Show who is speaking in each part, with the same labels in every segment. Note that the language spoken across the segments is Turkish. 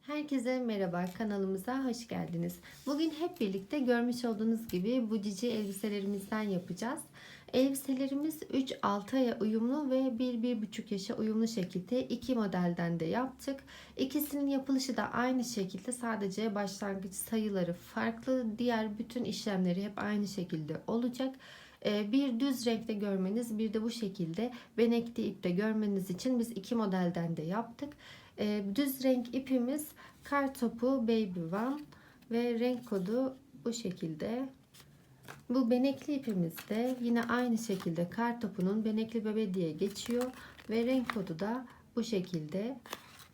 Speaker 1: Herkese merhaba, kanalımıza hoş geldiniz. Bugün hep birlikte görmüş olduğunuz gibi bu cici elbiselerimizden yapacağız. Elbiselerimiz 3-6 aya uyumlu ve 1-1,5 yaşa uyumlu şekilde iki modelden de yaptık. İkisinin yapılışı da aynı şekilde, sadece başlangıç sayıları farklı. Diğer bütün işlemleri hep aynı şekilde olacak. Bir düz renkte görmeniz, bir de bu şekilde benekli ipte görmeniz için biz iki modelden de yaptık. Düz renk ipimiz Kartopu Baby One ve renk kodu bu şekilde. Bu benekli ipimiz de yine aynı şekilde Kartopu'nun benekli bebe diye geçiyor ve renk kodu da bu şekilde.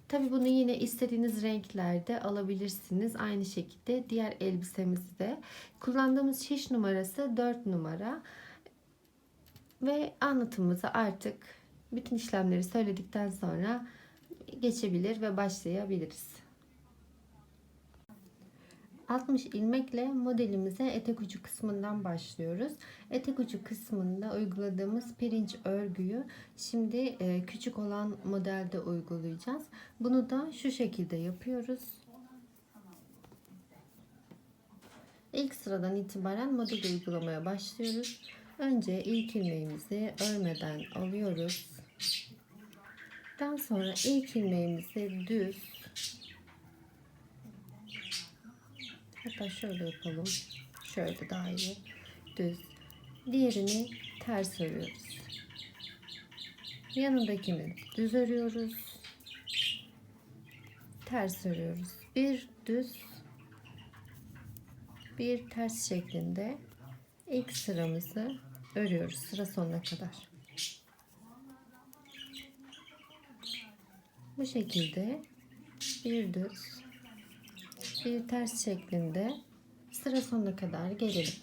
Speaker 1: Tabi bunu yine istediğiniz renklerde alabilirsiniz. Aynı şekilde diğer elbisemizi de. Kullandığımız şiş numarası 4 numara. Ve anlatımımızı artık bütün işlemleri söyledikten sonra geçebilir ve başlayabiliriz. 60 ilmekle modelimize etek ucu kısmından başlıyoruz. Etek ucu kısmında uyguladığımız pirinç örgüyü şimdi küçük olan modelde uygulayacağız. Bunu da şu şekilde yapıyoruz. İlk sıradan itibaren model uygulamaya başlıyoruz. Önce ilk ilmeğimizi örmeden alıyoruz. Daha sonra ilk ilmeğimizi düz, hatta şöyle yapalım, şöyle daha iyi, düz, diğerini ters örüyoruz. Yanındakini düz örüyoruz, ters örüyoruz. Bir düz, bir ters şeklinde ilk sıramızı örüyoruz sıra sonuna kadar. Bu şekilde bir düz, bir ters şeklinde sıra sonuna kadar gelelim.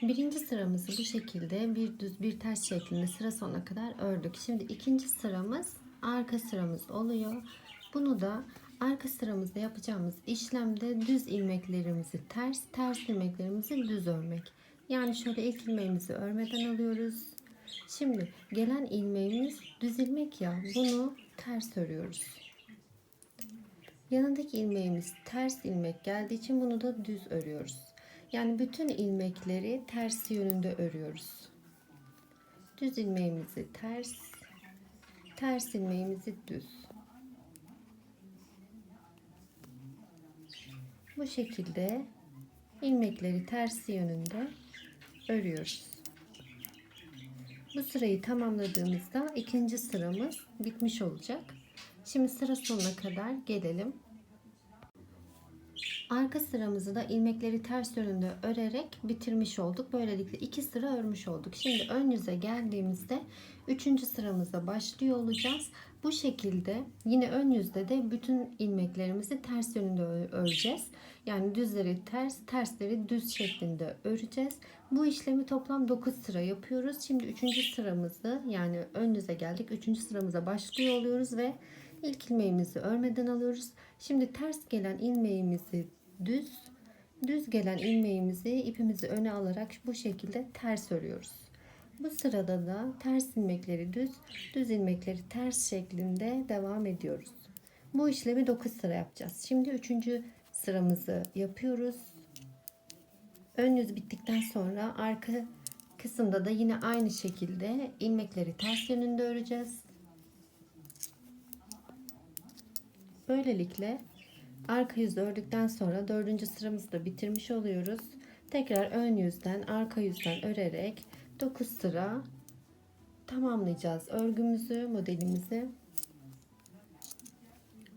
Speaker 1: Birinci sıramızı bu şekilde bir düz bir ters şeklinde sıra sonuna kadar ördük. Şimdi ikinci sıramız arka sıramız oluyor. Bunu da arka sıramızda yapacağımız işlemde düz ilmeklerimizi ters, ters ilmeklerimizi düz örmek. Yani şöyle ilk ilmeğimizi örmeden alıyoruz. Şimdi gelen ilmeğimiz düz ilmek ya, bunu ters örüyoruz. Yanındaki ilmeğimiz ters ilmek geldiği için bunu da düz örüyoruz. Yani bütün ilmekleri ters yönünde örüyoruz. Düz ilmeğimizi ters, ters ilmeğimizi düz. Bu şekilde ilmekleri ters yönünde örüyoruz. Bu sırayı tamamladığımızda ikinci sıramız bitmiş olacak. Şimdi sıra sonuna kadar gelelim. Arka sıramızı da ilmekleri ters yönünde örerek bitirmiş olduk. Böylelikle 2 sıra örmüş olduk. Şimdi ön yüze geldiğimizde 3. sıramıza başlıyor olacağız. Bu şekilde yine ön yüzde de bütün ilmeklerimizi ters yönünde öreceğiz. Yani düzleri ters, tersleri düz şeklinde öreceğiz. Bu işlemi toplam 9 sıra yapıyoruz. Şimdi 3. sıramızı, yani ön yüze geldik. 3. sıramıza başlıyor oluyoruz ve ilk ilmeğimizi örmeden alıyoruz. Şimdi ters gelen ilmeğimizi düz, düz gelen ilmeğimizi ipimizi öne alarak bu şekilde ters örüyoruz. Bu sırada da ters ilmekleri düz, düz ilmekleri ters şeklinde devam ediyoruz. Bu işlemi 9 sıra yapacağız. Şimdi 3. sıramızı yapıyoruz. Ön yüz bittikten sonra arka kısımda da yine aynı şekilde ilmekleri ters yönünde öreceğiz. Böylelikle arka yüzü ördükten sonra 4. sıramızı da bitirmiş oluyoruz. Tekrar ön yüzden arka yüzden örerek 9 sıra tamamlayacağız örgümüzü, modelimizi.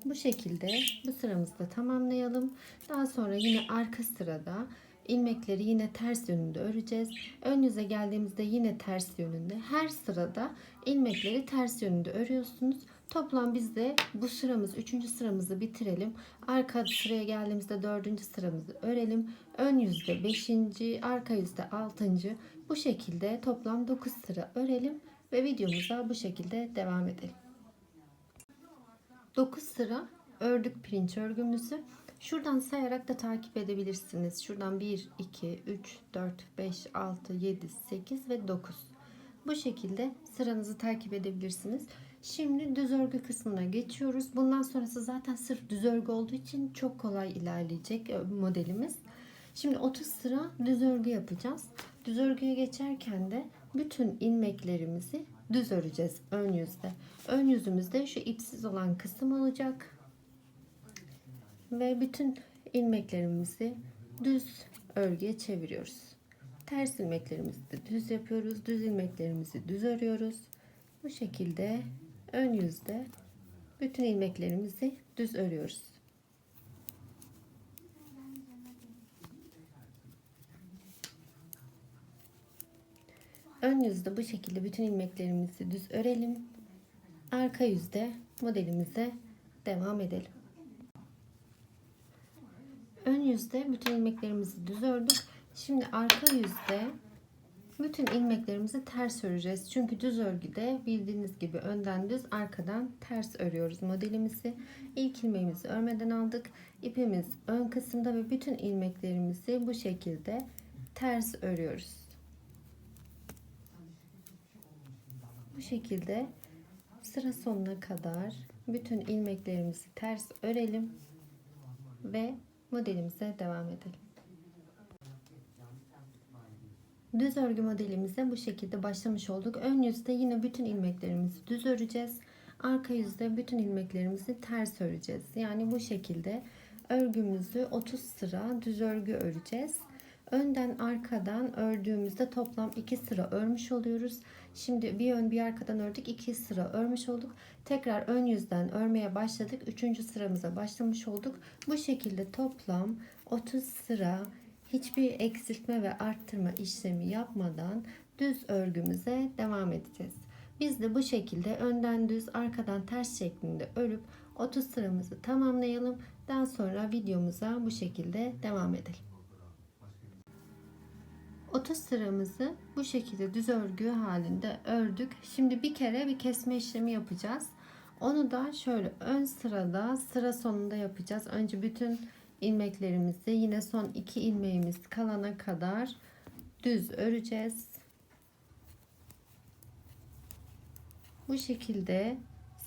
Speaker 1: Bu şekilde bu sıramızı da tamamlayalım. Daha sonra yine arka sırada ilmekleri yine ters yönünde öreceğiz. Ön yüze geldiğimizde yine ters yönünde. Her sırada ilmekleri ters yönünde örüyorsunuz. Toplam biz de bu sıramız 3. sıramızı bitirelim. Arka sıraya geldiğimizde 4. sıramızı örelim. Ön yüzde 5. arka yüzde 6. Bu şekilde toplam 9 sıra örelim ve videomuza bu şekilde devam edelim. 9 sıra ördük pirinç örgümüzü. Şuradan sayarak da takip edebilirsiniz. Şuradan 1, 2, 3, 4, 5, 6, 7, 8 ve 9. Bu şekilde sıranızı takip edebilirsiniz. Şimdi düz örgü kısmına geçiyoruz. Bundan sonrası zaten sırf düz örgü olduğu için çok kolay ilerleyecek modelimiz. Şimdi 30 sıra düz örgü yapacağız. Düz örgüye geçerken de bütün ilmeklerimizi düz öreceğiz ön yüzde. Ön yüzümüzde şu ipsiz olan kısım olacak. Ve bütün ilmeklerimizi düz örgüye çeviriyoruz. Ters ilmeklerimizi de düz yapıyoruz. Düz ilmeklerimizi düz örüyoruz. Bu şekilde ön yüzde bütün ilmeklerimizi düz örüyoruz. Ön yüzde bu şekilde bütün ilmeklerimizi düz örelim. Arka yüzde modelimize devam edelim. Ön yüzde bütün ilmeklerimizi düz ördük. Şimdi arka yüzde bütün ilmeklerimizi ters öreceğiz. Çünkü düz örgüde bildiğiniz gibi önden düz, arkadan ters örüyoruz modelimizi. İlk ilmeğimizi örmeden aldık. İpimiz ön kısımda ve bütün ilmeklerimizi bu şekilde ters örüyoruz. Bu şekilde sıra sonuna kadar bütün ilmeklerimizi ters örelim ve modelimize devam edelim. Düz örgü modelimize bu şekilde başlamış olduk. Ön yüzde yine bütün ilmeklerimizi düz öreceğiz. Arka yüzde bütün ilmeklerimizi ters öreceğiz. Yani bu şekilde örgümüzü 30 sıra düz örgü öreceğiz. Önden arkadan ördüğümüzde toplam 2 sıra örmüş oluyoruz. Şimdi bir ön bir arkadan ördük, 2 sıra örmüş olduk. Tekrar ön yüzden örmeye başladık. 3. sıramıza başlamış olduk. Bu şekilde toplam 30 sıra hiçbir eksiltme ve arttırma işlemi yapmadan düz örgümüze devam edeceğiz. Biz de bu şekilde önden düz arkadan ters şeklinde örüp 30 sıramızı tamamlayalım. Daha sonra videomuza bu şekilde devam edelim. 30 sıramızı bu şekilde düz örgü halinde ördük. Şimdi bir kere bir kesme işlemi yapacağız. Onu da şöyle ön sırada sıra sonunda yapacağız. Önce bütün ilmeklerimizi yine son 2 ilmeğimiz kalana kadar düz öreceğiz. Bu şekilde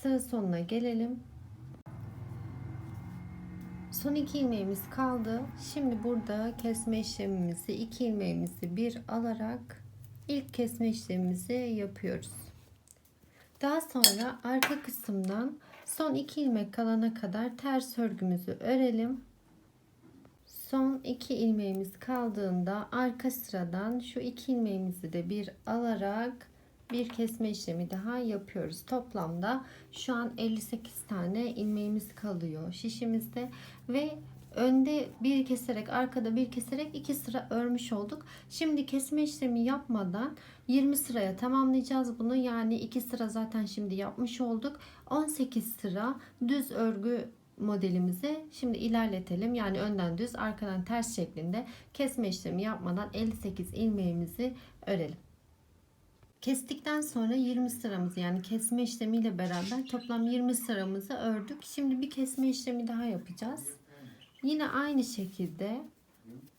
Speaker 1: sıra sonuna gelelim. Son 2 ilmeğimiz kaldı. Şimdi burada kesme işlemimizi 2 ilmeğimizi bir alarak ilk kesme işlemimizi yapıyoruz. Daha sonra arka kısımdan son 2 ilmek kalana kadar ters örgümüzü örelim. Son 2 ilmeğimiz kaldığında arka sıradan şu 2 ilmeğimizi de bir alarak bir kesme işlemi daha yapıyoruz. Toplamda şu an 58 tane ilmeğimiz kalıyor şişimizde ve önde bir keserek arkada bir keserek 2 sıra örmüş olduk. Şimdi kesme işlemi yapmadan 20 sıraya tamamlayacağız bunu. Yani 2 sıra zaten şimdi yapmış olduk. 18 sıra düz örgü modelimizi şimdi ilerletelim. Yani önden düz arkadan ters şeklinde kesme işlemi yapmadan 58 ilmeğimizi örelim. Kestikten sonra 20 sıramızı yani kesme işlemiyle beraber toplam 20 sıramızı ördük. Şimdi bir kesme işlemi daha yapacağız. Yine aynı şekilde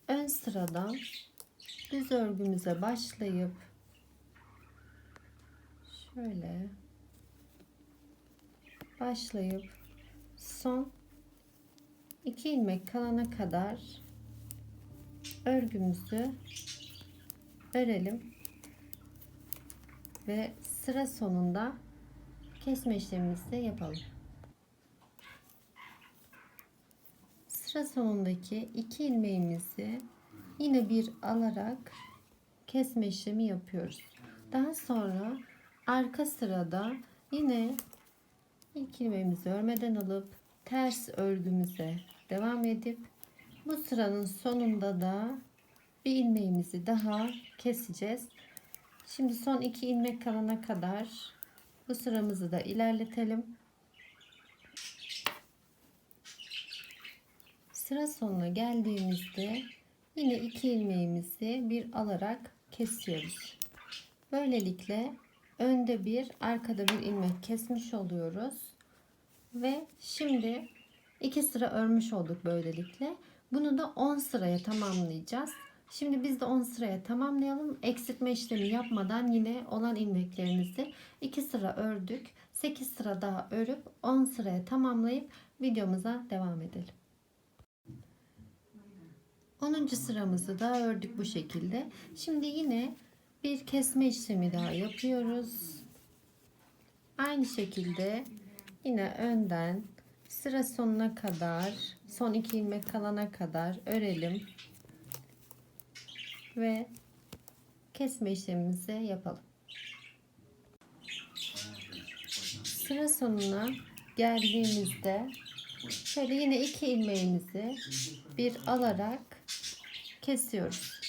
Speaker 1: ön sıradan düz örgümüze başlayıp şöyle başlayıp son 2 ilmek kalana kadar örgümüzü örelim ve sıra sonunda kesme işlemimizi yapalım. Sıra sonundaki 2 ilmeğimizi yine bir alarak kesme işlemi yapıyoruz. Daha sonra arka sırada yine ilk ilmeğimizi örmeden alıp ters örgümüze devam edip bu sıranın sonunda da bir ilmeğimizi daha keseceğiz. Şimdi son 2 ilmek kalana kadar bu sıramızı da ilerletelim. Sıra sonuna geldiğimizde yine 2 ilmeğimizi bir alarak kesiyoruz. Böylelikle önde bir arkada bir ilmek kesmiş oluyoruz. Ve şimdi 2 sıra örmüş olduk böylelikle. Bunu da 10 sıraya tamamlayacağız. Şimdi biz de 10 sıraya tamamlayalım. Eksiltme işlemi yapmadan yine olan ilmeklerimizi 2 sıra ördük. 8 sıra daha örüp 10 sıraya tamamlayıp videomuza devam edelim. 10. sıramızı da ördük bu şekilde. Şimdi yine bir kesme işlemi daha yapıyoruz. Aynı şekilde yine önden sıra sonuna kadar, son 2 ilmek kalana kadar örelim ve kesme işlemimizi yapalım. Sıra sonuna geldiğimizde şöyle yine 2 ilmeğimizi bir alarak kesiyoruz.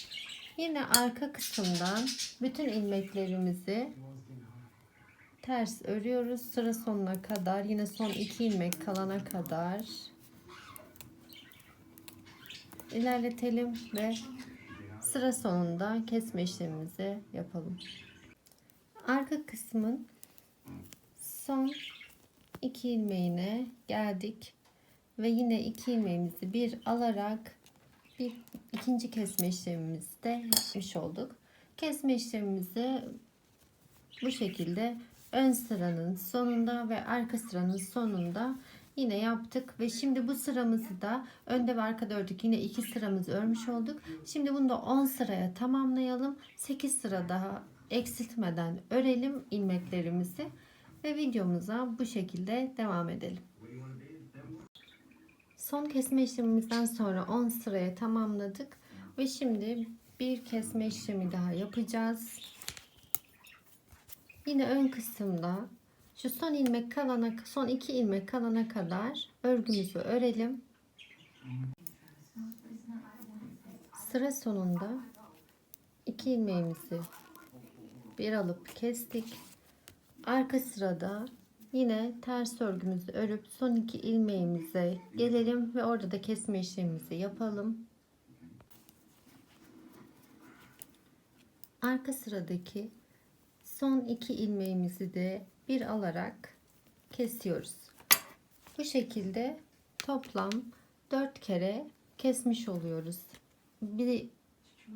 Speaker 1: Yine arka kısımdan bütün ilmeklerimizi ters örüyoruz sıra sonuna kadar, yine son 2 ilmek kalana kadar ilerletelim ve sıra sonunda kesme işlemimizi yapalım. Arka kısmın son 2 ilmeğine geldik ve yine 2 ilmeğimizi bir alarak bir ikinci kesme işlemimizi de yapmış olduk. Kesme işlemimizi bu şekilde ön sıranın sonunda ve arka sıranın sonunda yine yaptık ve şimdi bu sıramızı da önde ve arkada ördük. Yine 2 sıramızı örmüş olduk. Şimdi bunu da 10 sıraya tamamlayalım. 8 sıra daha eksiltmeden örelim ilmeklerimizi ve videomuza bu şekilde devam edelim. Son kesme işlemimizden sonra 10 sıraya tamamladık ve şimdi bir kesme işlemi daha yapacağız. Yine ön kısımda şu son ilmek kalana, son 2 ilmek kalana kadar örgümüzü örelim. Sıra sonunda 2 ilmeğimizi bir alıp kestik. Arka sırada yine ters örgümüzü örüp son 2 ilmeğimize gelelim ve orada da kesme işlemimizi yapalım. Arka sıradaki son 2 ilmeğimizi de bir alarak kesiyoruz. Bu şekilde toplam 4 kere kesmiş oluyoruz. Bir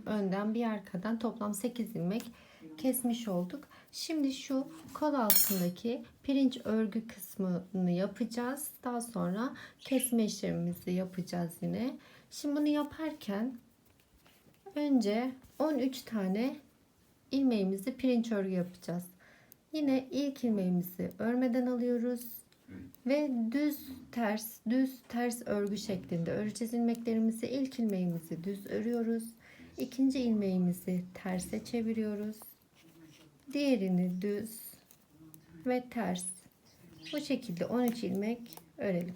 Speaker 1: önden bir arkadan toplam 8 ilmek kesmiş olduk. Şimdi şu kol altındaki pirinç örgü kısmını yapacağız. Daha sonra kesme işlemimizi yapacağız yine. Şimdi bunu yaparken önce 13 tane ilmeğimizi pirinç örgü yapacağız. Yine ilk ilmeğimizi örmeden alıyoruz ve düz ters örgü şeklinde öreceğiz ilmeklerimizi. İlk ilmeğimizi düz örüyoruz. İkinci ilmeğimizi terse çeviriyoruz. Diğerini düz ve ters. Bu şekilde 13 ilmek örelim.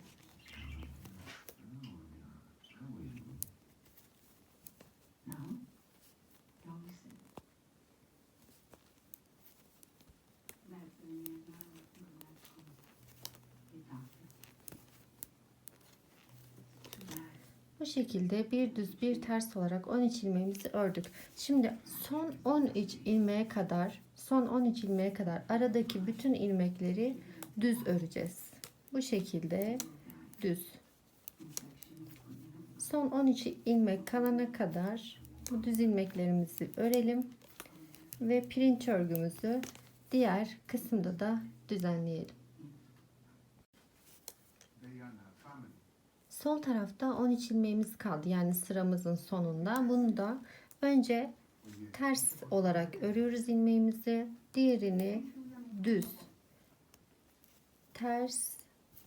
Speaker 1: Bu şekilde bir düz bir ters olarak 13 ilmeğimizi ördük. Şimdi son 13 ilmeğe kadar aradaki bütün ilmekleri düz öreceğiz. Bu şekilde düz. Son 13 ilmek kalana kadar bu düz ilmeklerimizi örelim ve pirinç örgümüzü diğer kısımda da düzenleyelim. Sol tarafta 13 ilmeğimiz kaldı. Yani sıramızın sonunda. Bunu da önce ters olarak örüyoruz ilmeğimizi. Diğerini düz. Ters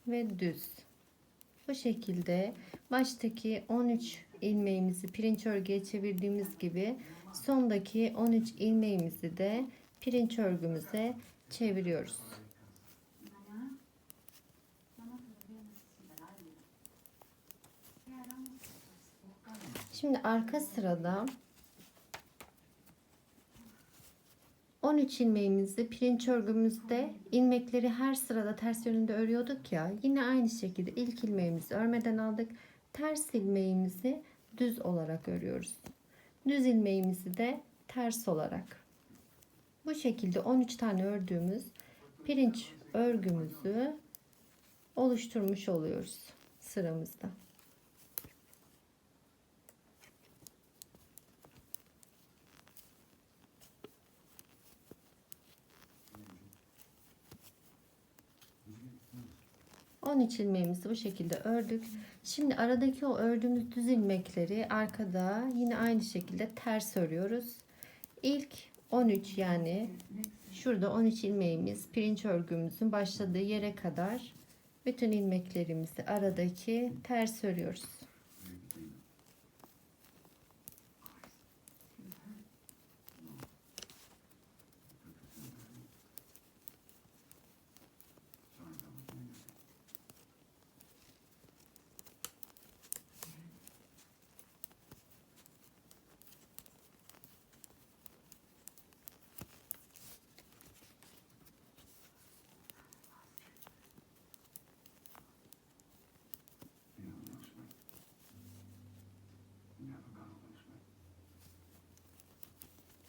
Speaker 1: ve düz. Bu şekilde baştaki 13 ilmeğimizi pirinç örgüye çevirdiğimiz gibi sondaki 13 ilmeğimizi de pirinç örgümüze çeviriyoruz. Şimdi arka sırada 13 ilmeğimizi pirinç örgümüzde ilmekleri her sırada ters yönünde örüyorduk ya. Yine aynı şekilde ilk ilmeğimizi örmeden aldık. Ters ilmeğimizi düz olarak örüyoruz. Düz ilmeğimizi de ters olarak. Bu şekilde 13 tane ördüğümüz pirinç örgümüzü oluşturmuş oluyoruz sıramızda. 13 ilmeğimizi bu şekilde ördük. Şimdi aradaki o ördüğümüz düz ilmekleri arkada yine aynı şekilde ters örüyoruz. İlk 13, yani şurada 13 ilmeğimiz pirinç örgümüzün başladığı yere kadar bütün ilmeklerimizi aradaki ters örüyoruz.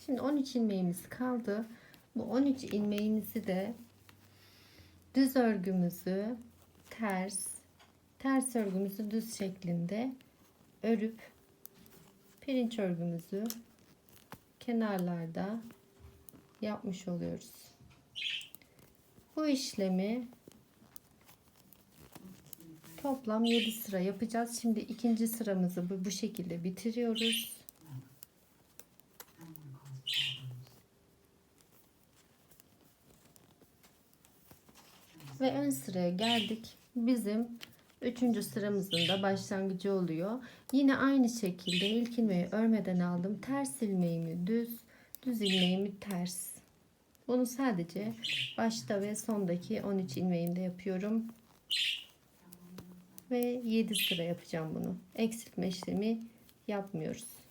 Speaker 1: Şimdi 13 ilmeğimiz kaldı. Bu 13 ilmeğimizi de düz örgümüzü ters örgümüzü düz şeklinde örüp pirinç örgümüzü kenarlarda yapmış oluyoruz. Bu işlemi toplam 7 sıra yapacağız. Şimdi ikinci sıramızı bu şekilde bitiriyoruz. Ve ön sıraya geldik. Bizim 3. sıramızın da başlangıcı oluyor. Yine aynı şekilde ilk ilmeği örmeden aldım. Ters ilmeğimi düz ilmeğimi ters. Bunu sadece başta ve sondaki 13 ilmeğimde yapıyorum. Ve 7 sıra yapacağım bunu. Eksiltme işlemi yapmıyoruz.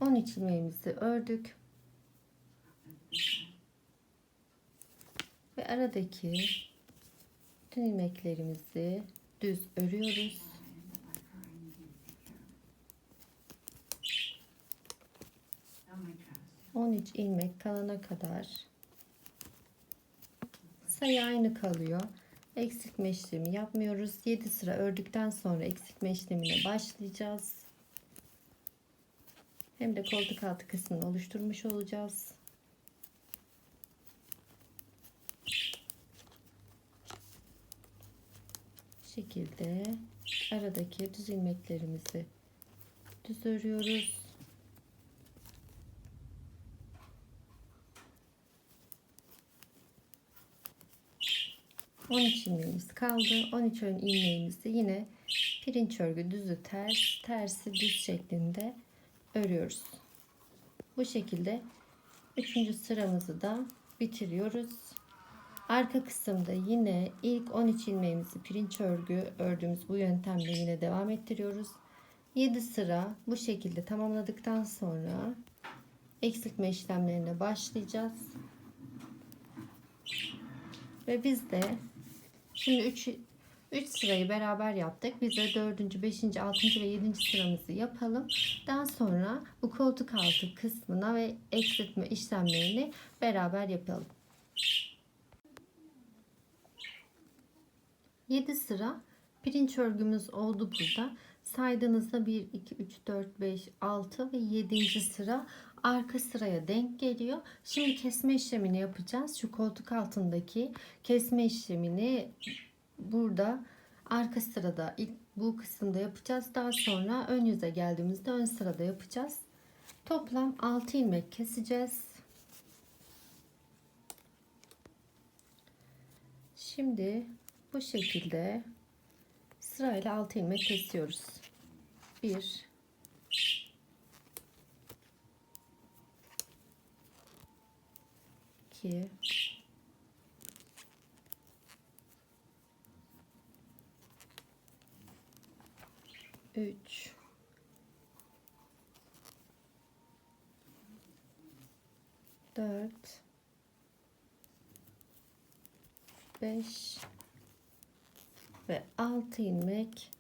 Speaker 1: On üç ilmeğimizi ördük. Ve aradaki bütün ilmeklerimizi düz örüyoruz. On üç ilmek kalana kadar sayı aynı kalıyor. Eksiltme işlemi yapmıyoruz. 7 sıra ördükten sonra eksiltme işlemine başlayacağız. Hem de koltuk altı kısmını oluşturmuş olacağız. Bu şekilde aradaki düz ilmeklerimizi düz örüyoruz. On üç ilmeğimiz kaldı. 13 ön ilmeğimizi yine pirinç örgü düzü tersi düz şeklinde örüyoruz. Bu şekilde 3. sıramızı da bitiriyoruz. Arka kısımda yine ilk 13 ilmeğimizi pirinç örgü ördüğümüz bu yöntemle yine devam ettiriyoruz. 7 sıra bu şekilde tamamladıktan sonra eksiltme işlemlerine başlayacağız. Ve biz de şimdi 3 sırayı beraber yaptık. Biz de 4. 5. 6. ve 7. sıramızı yapalım. Daha sonra bu koltuk altı kısmına ve eksiltme işlemlerini beraber yapalım. 7 sıra pirinç örgümüz oldu burada. Saydığınızda 1, 2, 3, 4, 5, 6 ve 7. sıra arka sıraya denk geliyor. Şimdi kesme işlemini yapacağız. Şu koltuk altındaki kesme işlemini burada arka sırada ilk bu kısımda yapacağız. Daha sonra ön yüze geldiğimizde ön sırada yapacağız. Toplam 6 ilmek keseceğiz. Şimdi bu şekilde sırayla 6 ilmek kesiyoruz. 1 2 3 4 5 ve 6 ilmek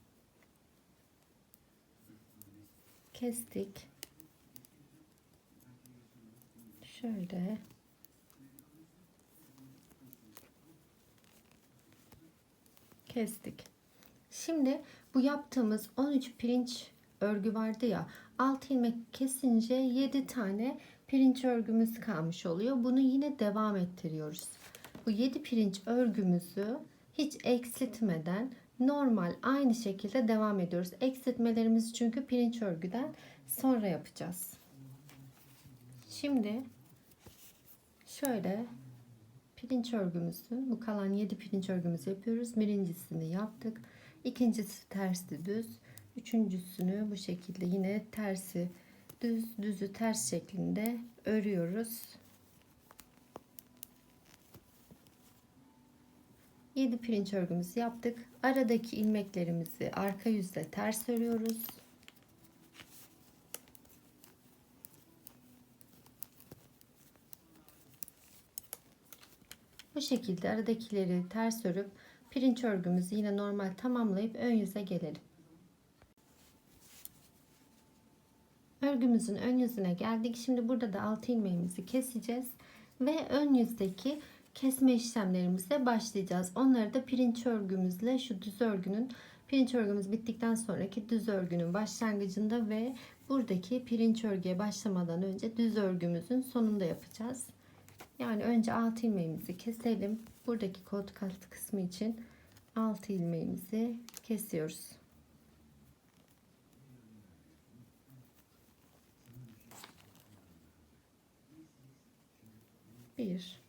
Speaker 1: kestik. Şöyle kestik. Şimdi bu yaptığımız 13 pirinç örgü vardı ya. 6 ilmek kesince 7 tane pirinç örgümüz kalmış oluyor. Bunu yine devam ettiriyoruz. Bu 7 pirinç örgümüzü hiç eksiltmeden normal aynı şekilde devam ediyoruz. Eksiltmelerimizi çünkü pirinç örgüden sonra yapacağız. Şimdi şöyle pirinç örgümüzü, bu kalan 7 pirinç örgümüzü yapıyoruz. Birincisini yaptık. İkincisi tersi düz. Üçüncüsünü bu şekilde yine tersi düz, düzü ters şeklinde örüyoruz. 7 pirinç örgümüzü yaptık. Aradaki ilmeklerimizi arka yüzle ters örüyoruz. Bu şekilde aradakileri ters örüp pirinç örgümüzü yine normal tamamlayıp ön yüze gelelim. Örgümüzün ön yüzüne geldik. Şimdi burada da 6 ilmeğimizi keseceğiz ve ön yüzdeki kesme işlemlerimize başlayacağız. Onları da pirinç örgümüzle şu düz örgünün, pirinç örgümüz bittikten sonraki düz örgünün başlangıcında ve buradaki pirinç örgüye başlamadan önce düz örgümüzün sonunda yapacağız. Yani önce 6 ilmeğimizi keselim. Buradaki koltuk altı kısmı için 6 ilmeğimizi kesiyoruz. Bir,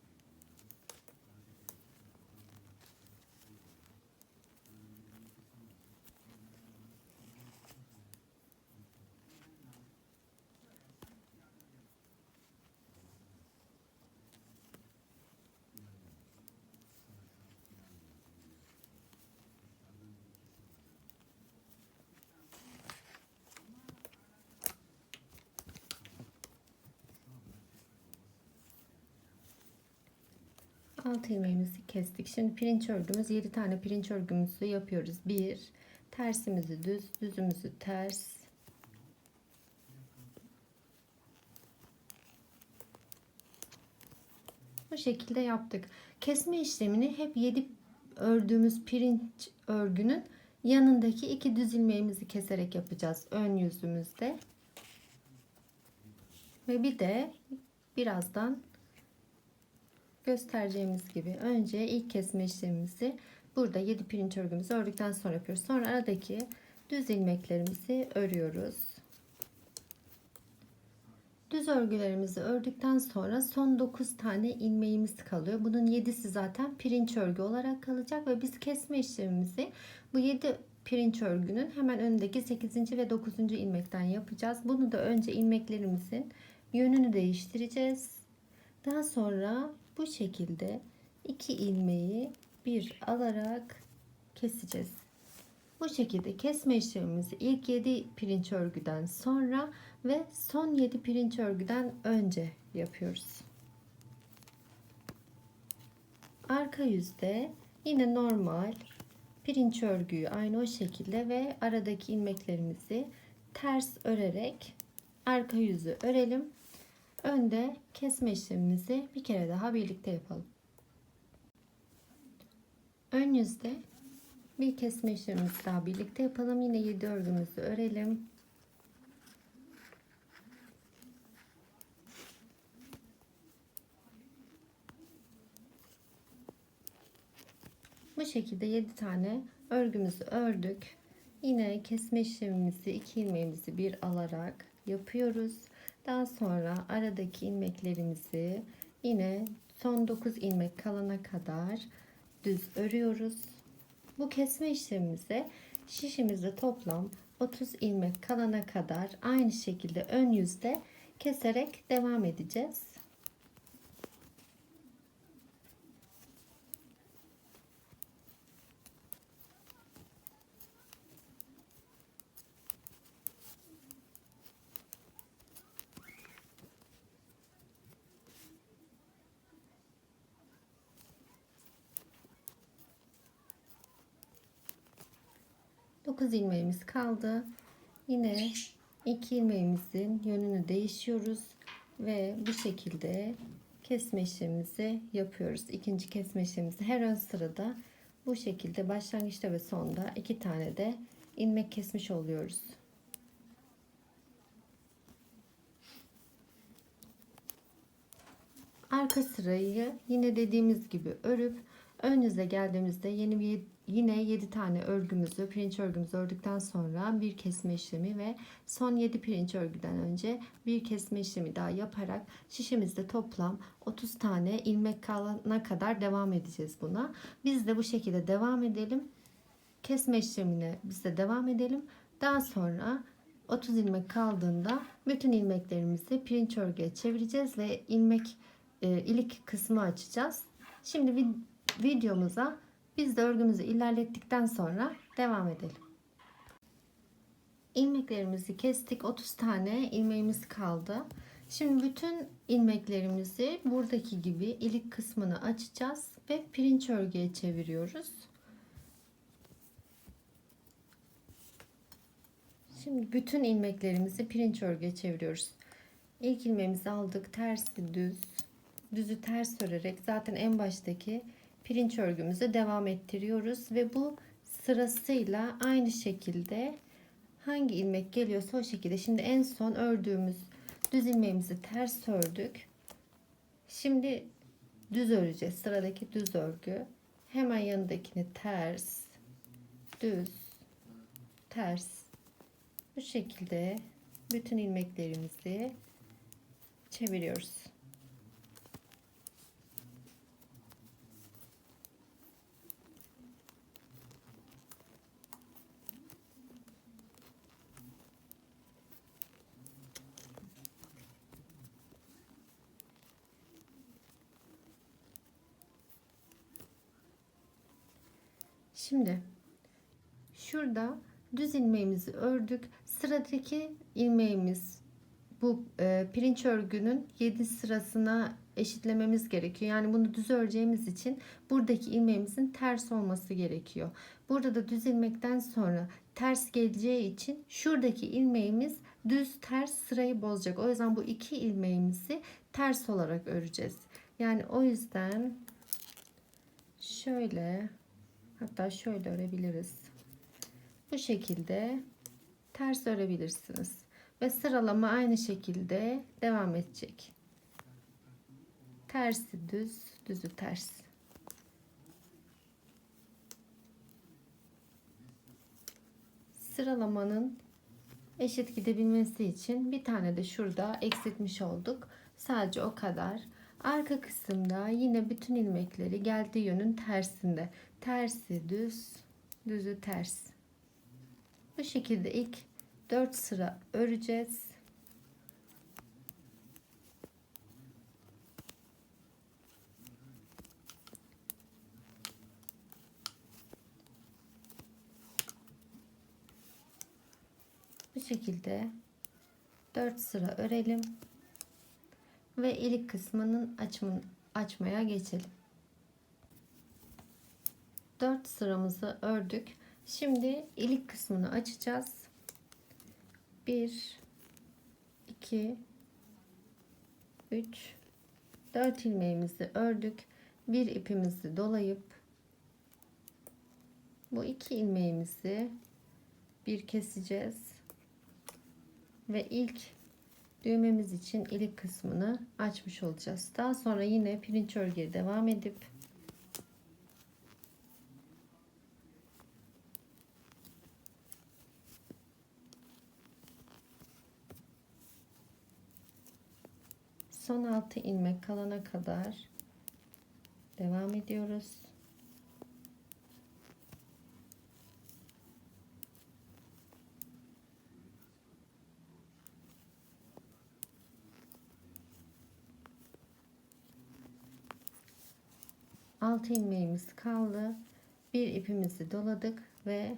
Speaker 1: 6 ilmeğimizi kestik. Şimdi pirinç örgümüz, 7 tane pirinç örgümüzü yapıyoruz. 1, tersimizi düz, düzümüzü ters. Bu şekilde yaptık. Kesme işlemini hep 7 ördüğümüz pirinç örgünün yanındaki 2 düz ilmeğimizi keserek yapacağız ön yüzümüzde. Ve bir de birazdan göstereceğimiz gibi önce ilk kesme işlemimizi burada 7 pirinç örgümüzü ördükten sonra yapıyoruz. Sonra aradaki düz ilmeklerimizi örüyoruz. Düz örgülerimizi ördükten sonra son 9 tane ilmeğimiz kalıyor. Bunun 7'si zaten pirinç örgü olarak kalacak ve biz kesme işlemimizi bu 7 pirinç örgünün hemen önündeki 8. ve 9. ilmekten yapacağız. Bunu da önce ilmeklerimizin yönünü değiştireceğiz. Daha sonra bu şekilde 2 ilmeği bir alarak keseceğiz. Bu şekilde kesme işlemimizi ilk 7 pirinç örgüden sonra ve son 7 pirinç örgüden önce yapıyoruz. Arka yüzde yine normal pirinç örgüyü aynı o şekilde ve aradaki ilmeklerimizi ters örerek arka yüzü örelim. Önde kesme işlemimizi bir kere daha birlikte yapalım. Ön yüzde bir kesme işlemimizi daha birlikte yapalım. Yine 7 örgümüzü örelim. Bu şekilde 7 tane örgümüzü ördük. Yine kesme işlemimizi 2 ilmeğimizi bir alarak yapıyoruz. Daha sonra aradaki ilmeklerimizi yine son 9 ilmek kalana kadar düz örüyoruz. Bu kesme işlemimize şişimizde toplam 30 ilmek kalana kadar aynı şekilde ön yüzde keserek devam edeceğiz. Dokuz ilmeğimiz kaldı. Yine 2 ilmeğimizin yönünü değişiyoruz ve bu şekilde kesme işlemimizi yapıyoruz. İkinci kesme işlemimizi her ön sırada bu şekilde başlangıçta ve sonda 2 tane de ilmek kesmiş oluyoruz. Arka sırayı yine dediğimiz gibi örüp ön yüze geldiğimizde yine 7 tane örgümüzü, pirinç örgümüzü ördükten sonra bir kesme işlemi ve son 7 pirinç örgüden önce bir kesme işlemi daha yaparak şişimizde toplam 30 tane ilmek kalana kadar devam edeceğiz buna. Biz de bu şekilde devam edelim. Kesme işlemine biz de devam edelim. Daha sonra 30 ilmek kaldığında bütün ilmeklerimizi pirinç örgüye çevireceğiz ve ilik kısmı açacağız. Şimdi videomuza biz de örgümüzü ilerlettikten sonra devam edelim. İlmeklerimizi kestik. 30 tane ilmeğimiz kaldı. Şimdi bütün ilmeklerimizi buradaki gibi ilik kısmını açacağız ve pirinç örgüye çeviriyoruz. Şimdi bütün ilmeklerimizi pirinç örgüye çeviriyoruz. İlk ilmeğimizi aldık. Tersi düz. Düzü ters örerek zaten en baştaki pirinç örgümüze devam ettiriyoruz. Ve bu sırasıyla aynı şekilde hangi ilmek geliyorsa o şekilde. Şimdi en son ördüğümüz düz ilmeğimizi ters ördük. Şimdi düz öreceğiz. Sıradaki düz örgü. Hemen yanındakini ters, düz, ters. Bu şekilde bütün ilmeklerimizi çeviriyoruz. Şimdi şurada düz ilmeğimizi ördük. Sıradaki ilmeğimiz bu pirinç örgünün 7 sırasına eşitlememiz gerekiyor. Yani bunu düz öreceğimiz için buradaki ilmeğimizin ters olması gerekiyor. Burada da düz ilmekten sonra ters geleceği için şuradaki ilmeğimiz düz ters sırayı bozacak. O yüzden bu iki ilmeğimizi ters olarak öreceğiz. Yani o yüzden şöyle, hatta şöyle örebiliriz. Bu şekilde ters örebilirsiniz. Ve sıralama aynı şekilde devam edecek. Tersi düz, düzü ters. Sıralamanın eşit gidebilmesi için bir tane de şurada eksiltmiş olduk. Sadece o kadar. Arka kısımda yine bütün ilmekleri geldiği yönün tersinde. Tersi düz, düzü ters. Bu şekilde ilk 4 sıra öreceğiz. Bu şekilde 4 sıra örelim ve ilik kısmının açmaya geçelim. 4 sıramızı ördük. Şimdi ilik kısmını açacağız. 1 2 3 4 ilmeğimizi ördük. Bir ipimizi dolayıp bu iki ilmeğimizi bir keseceğiz ve ilk düğmemiz için ilik kısmını açmış olacağız. Daha sonra yine pirinç örgüye devam edip son 6 ilmek kalana kadar devam ediyoruz. Altı ilmeğimiz kaldı. Bir ipimizi doladık ve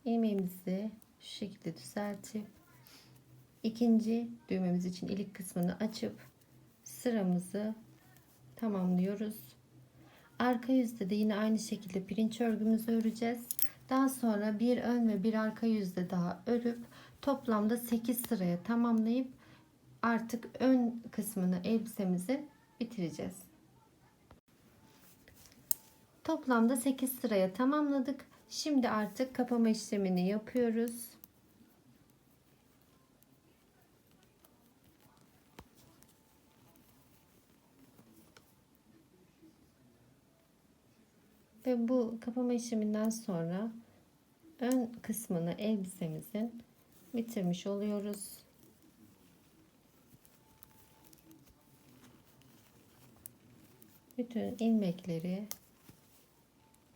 Speaker 1: ilmeğimizi şu şekilde düzeltip ikinci düğmemiz için ilik kısmını açıp sıramızı tamamlıyoruz. Arka yüzde de yine aynı şekilde pirinç örgümüzü öreceğiz. Daha sonra bir ön ve bir arka yüzde daha örüp toplamda 8 sıraya tamamlayıp artık ön kısmını elbisemizi bitireceğiz. Toplamda 8 sıraya tamamladık. Şimdi artık kapama işlemini yapıyoruz. Ve bu kapama işleminden sonra ön kısmını elbisemizin bitirmiş oluyoruz. Bütün ilmekleri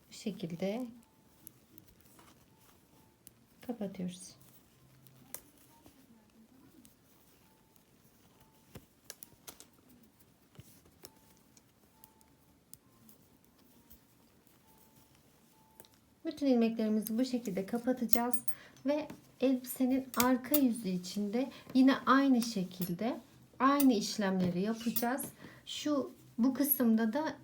Speaker 1: bu şekilde kapatıyoruz. Bütün ilmeklerimizi bu şekilde kapatacağız ve elbisenin arka yüzü içinde yine aynı şekilde aynı işlemleri yapacağız. Bu kısımda da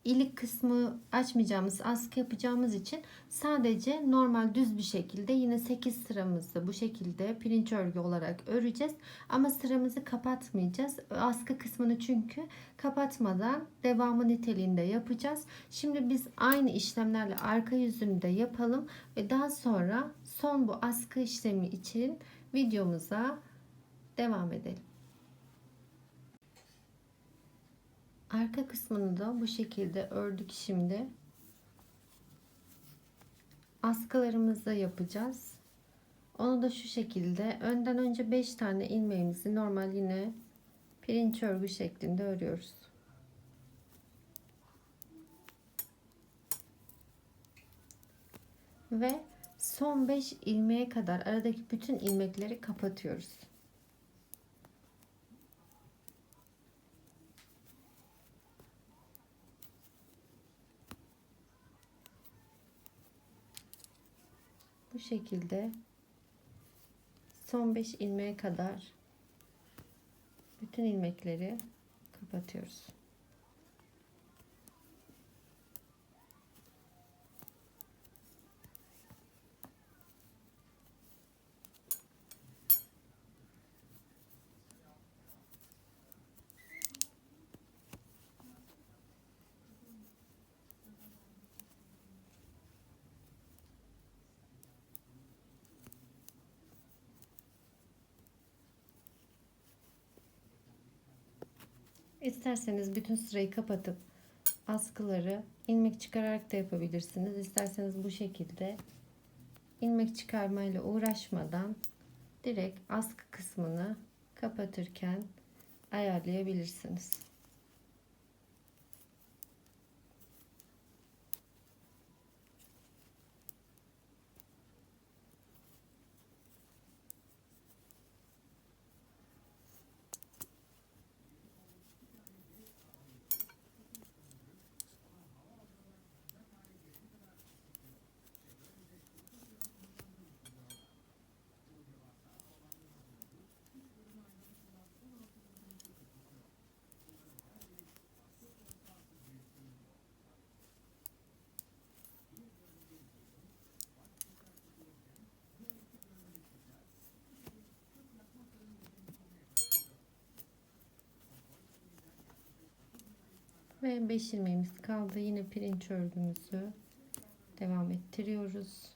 Speaker 1: ilik kısmı açmayacağımız, askı yapacağımız için sadece normal düz bir şekilde yine 8 sıramızı bu şekilde pirinç örgü olarak öreceğiz. Ama sıramızı kapatmayacağız. Askı kısmını çünkü kapatmadan devamı niteliğinde yapacağız. Şimdi biz aynı işlemlerle arka yüzünü de yapalım ve daha sonra son bu askı işlemi için videomuza devam edelim. Arka kısmını da bu şekilde ördük şimdi. Askılarımızı yapacağız. Onu da şu şekilde önden önce 5 tane ilmeğimizi normal yine pirinç örgü şeklinde örüyoruz. Ve son 5 ilmeğe kadar aradaki bütün ilmekleri kapatıyoruz. Bu şekilde son 5 ilmeğe kadar bütün ilmekleri kapatıyoruz. İsterseniz bütün sırayı kapatıp askıları ilmek çıkararak da yapabilirsiniz. İsterseniz bu şekilde ilmek çıkarmayla uğraşmadan direkt askı kısmını kapatırken ayarlayabilirsiniz. Ve 5 ilmeğimiz kaldı. Yine pirinç örgümüzü devam ettiriyoruz.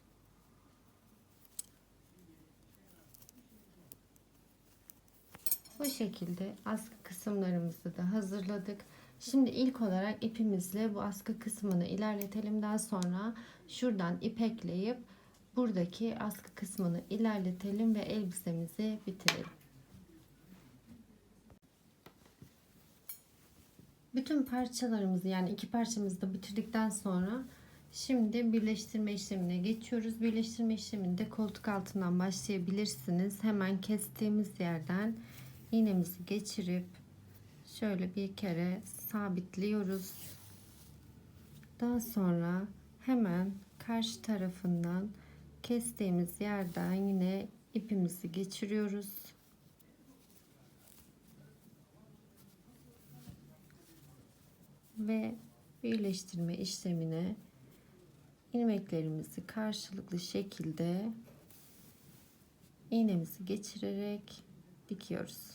Speaker 1: Bu şekilde askı kısımlarımızı da hazırladık. Şimdi ilk olarak ipimizle bu askı kısmını ilerletelim. Daha sonra şuradan ipekleyip buradaki askı kısmını ilerletelim ve elbisemizi bitirelim. Bütün parçalarımızı yani iki parçamızı da bitirdikten sonra şimdi birleştirme işlemine geçiyoruz. Birleştirme işleminde koltuk altından başlayabilirsiniz. Hemen kestiğimiz yerden iğnemizi geçirip şöyle bir kere sabitliyoruz. Daha sonra hemen karşı tarafından kestiğimiz yerden yine ipimizi geçiriyoruz. Ve birleştirme işlemine ilmeklerimizi karşılıklı şekilde iğnemizi geçirerek dikiyoruz.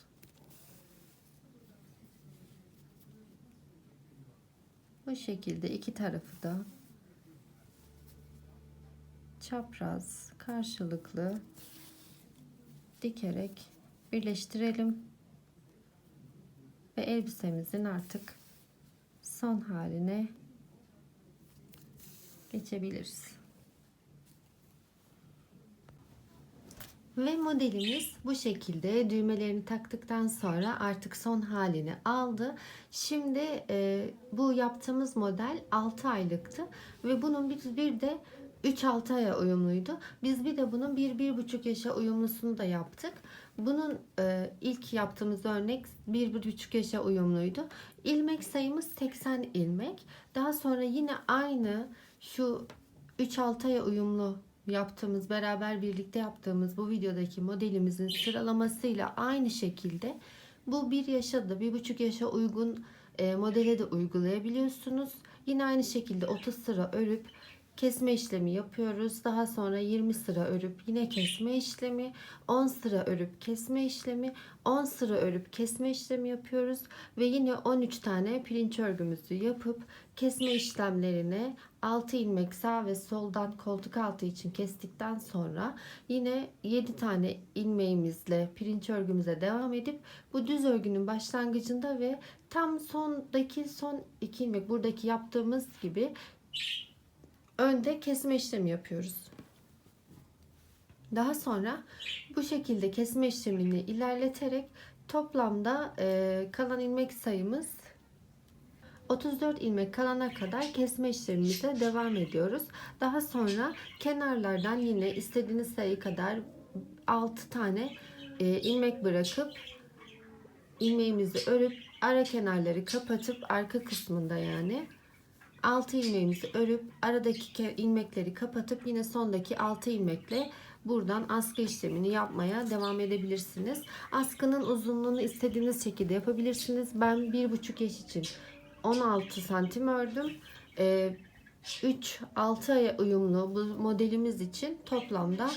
Speaker 1: Bu şekilde iki tarafı da çapraz karşılıklı dikerek birleştirelim ve elbisemizin artık son haline geçebiliriz. Ve modelimiz bu şekilde düğmelerini taktıktan sonra artık son halini aldı. Şimdi bu yaptığımız model 6 aylıktı ve bunun bir de 3-6 aya uyumluydu. Biz bir de bunun 1-1,5 yaşa uyumlusunu da yaptık. Bunun ilk yaptığımız örnek 1-1,5 yaşa uyumluydu. İlmek sayımız 80 ilmek. Daha sonra yine aynı şu 3-6 aya uyumlu beraber birlikte yaptığımız bu videodaki modelimizin sıralamasıyla aynı şekilde bu 1 yaşa da 1,5 yaşa uygun modele de uygulayabiliyorsunuz. Yine aynı şekilde 30 sıra örüp kesme işlemi yapıyoruz. Daha sonra 20 sıra örüp yine kesme işlemi, 10 sıra örüp kesme işlemi, 10 sıra örüp kesme işlemi yapıyoruz ve yine 13 tane pirinç örgümüzü yapıp kesme işlemlerini 6 ilmek sağ ve soldan koltuk altı için kestikten sonra yine 7 tane ilmeğimizle pirinç örgümüze devam edip bu düz örgünün başlangıcında ve tam sondaki son 2 ilmek buradaki yaptığımız gibi önde kesme işlemi yapıyoruz. Daha sonra bu şekilde kesme işlemini ilerleterek toplamda kalan ilmek sayımız 34 ilmek kalana kadar kesme işlemimize devam ediyoruz. Daha sonra kenarlardan yine istediğiniz sayı kadar 6 tane ilmek bırakıp ilmeğimizi örüp ara kenarları kapatıp arka kısmında yani 6 ilmeğimizi örüp aradaki ilmekleri kapatıp yine sondaki 6 ilmekle buradan askı işlemini yapmaya devam edebilirsiniz. Askının uzunluğunu istediğiniz şekilde yapabilirsiniz. Ben 1,5 yaş için 16 santim ördüm. 3-6 aya uyumlu bu modelimiz için toplamda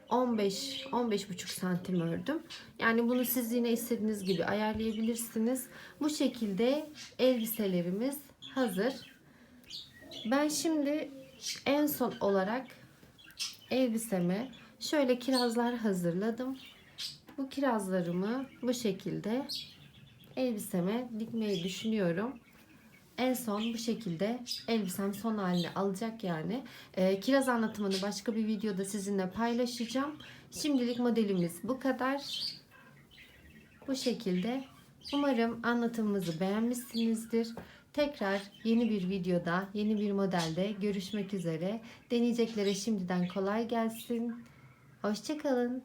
Speaker 1: 15-15,5 santim ördüm. Yani bunu siz yine istediğiniz gibi ayarlayabilirsiniz. Bu şekilde elbiselerimiz hazır. Ben şimdi en son olarak elbiseme şöyle kirazlar hazırladım. Bu kirazlarımı bu şekilde elbiseme dikmeyi düşünüyorum. En son bu şekilde elbisem son halini alacak yani. Kiraz anlatımını başka bir videoda sizinle paylaşacağım. Şimdilik modelimiz bu kadar. Bu şekilde. Umarım anlatımımızı beğenmişsinizdir. Tekrar yeni bir videoda, yeni bir modelde görüşmek üzere. Deneyeceklere şimdiden kolay gelsin. Hoşça kalın.